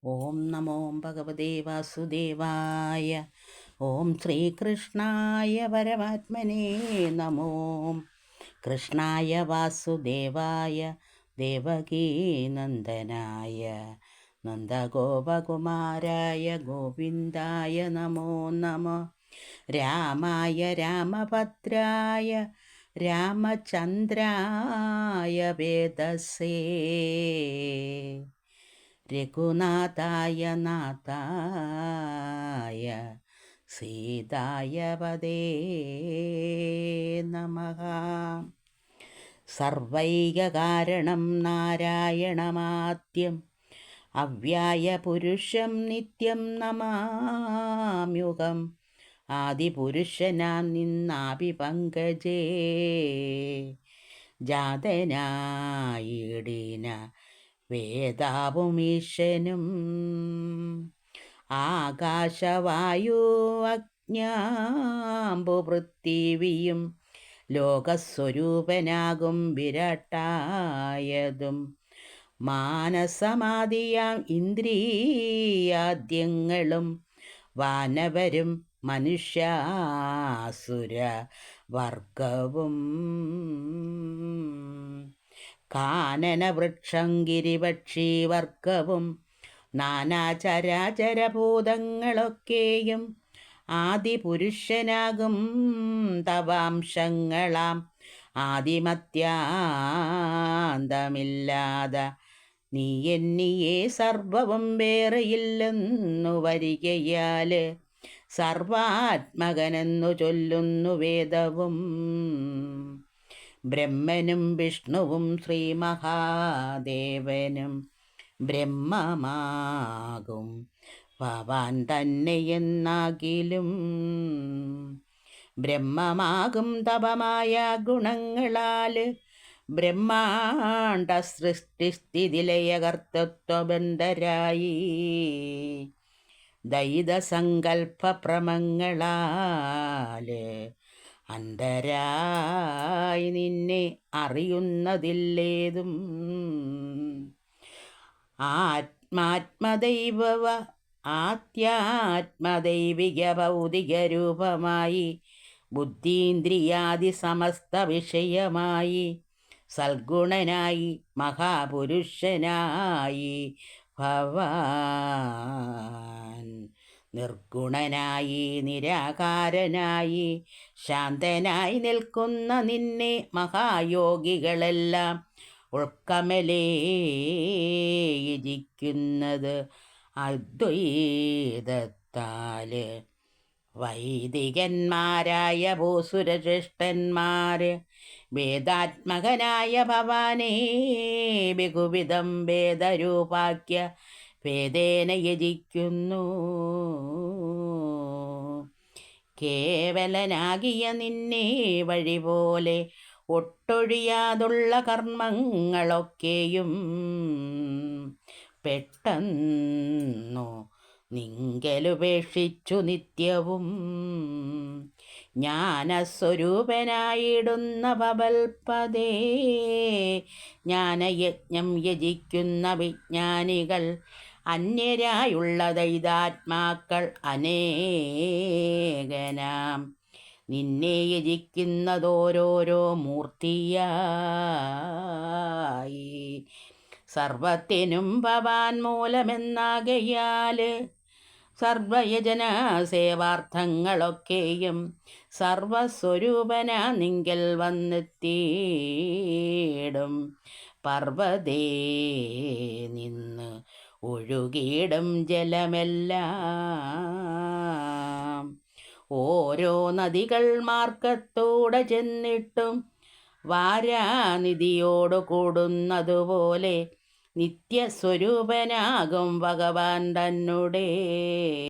ഓം നമോ ഭഗവതേ വാസുദേവായ. ഓം ശ്രീകൃഷ്ണായ പരമാത്മനേ നമോ. കൃഷ്ണായ വാസുദേവായ ദേവകീനന്ദനായ നന്ദഗോപകുമാരായ ഗോവിന്ദായ നമോ നമഃ. രാമായ രാമഭദ്രായ രാമചന്ദ്രായ വേദസേ രഘുനാഥായ നാഥായ സീതായ പദേ നമഃ. സർവൈകകാരണം നാരായണമാദ്യം അവ്യായ പുരുഷം നിത്യം നമാമ്യുകം. ആദിപുരുഷനാം നിന്നാഭിപങ്കജേ ജാതനായിടിന വേദാവുമീശനും. ആകാശവായു അജ്ഞാമ്പുപൃഥ്വിയും ലോകസ്വരൂപനാകും വിരാട്ടായതും. മാനസമാദിയാം ഇന്ദ്രിയാദ്യങ്ങളും വാനവരും മനുഷ്യാസുര വർഗവും. കാനനവൃക്ഷം ഗിരിപക്ഷിവർഗവും നാനാചരാചരഭൂതങ്ങളൊക്കെയും ആദിപുരുഷനാകും തവാംശങ്ങളാം ആദിമത്യാന്തമില്ലാത നീ എന്നിയെ സർവവും വേറെയില്ലെന്നു വരികയാല് സർവാത്മകനെന്നു ചൊല്ലുന്നു വേദവും. ബ്രഹ്മനും വിഷ്ണുവും ശ്രീ മഹാദേവനും ബ്രഹ്മമാകും ഭവാൻ തന്നെയെന്നാകിലും. ബ്രഹ്മമാകും തപമായ ഗുണങ്ങളാല് ബ്രഹ്മാണ്ട സൃഷ്ടിസ്ഥിതിലയകർത്തൃത്വബന്ധരായി ദൈതസങ്കൽപ്പഭ്രമങ്ങളാല് അന്ധരായി നിന്നെ അറിയുന്നതില്ലേതും. ആത്മാത്മദൈവവ ആത്യാത്മദൈവിക ഭൗതിക രൂപമായി ബുദ്ധീന്ദ്രിയാദി സമസ്ത വിഷയമായി സൽഗുണനായി മഹാപുരുഷനായി ഭവാൻ. നിർഗുണനായി നിരാകാരനായി ശാന്തനായി നിൽക്കുന്ന നിന്നെ മഹായോഗികളെല്ലാം ഉൾക്കമലേയിരിക്കുന്നത് അദ്വൈതത്താല്. വൈദികന്മാരായ ഭൂസുരശ്രേഷ്ഠന്മാര് വേദാത്മകനായ ഭവാനേ ബഹുവിധം വേദരൂപാക്യ വേദേന യജിക്കുന്നു. കേവലനാകിയ നിന്നെ വഴി പോലെ ഒട്ടൊഴിയാതുള്ള കർമ്മങ്ങളൊക്കെയും പെട്ടെന്നു നിങ്കലുപേക്ഷിച്ചു നിത്യവും ജ്ഞാനസ്വരൂപനായിടുന്ന ഭവൽപദേ. ജ്ഞാനയജ്ഞം യജിക്കുന്ന വിജ്ഞാനികൾ അന്യരായുള്ള ദൈതാത്മാക്കൾ അനേകനാം. നിന്നെ യജിക്കുന്നതോരോരോ മൂർത്തിയായി സർവത്തിനും ഭവാൻ മൂലമെന്നാകയാല് സർവയജന സേവാർത്ഥങ്ങളൊക്കെയും സർവസ്വരൂപന നിങ്കൽ വന്നെത്തിയിടും. പർവ്വതേ നിന്ന് ഒഴുകിയിടും ജലമെല്ലാം. ഓരോ നദികൾ മാർഗത്തോടെ ചെന്നിട്ടും വാരാനിധിയോട് കൂടുന്നതുപോലെ നിത്യസ്വരൂപനാകും ഭഗവാൻ തന്നുടേ.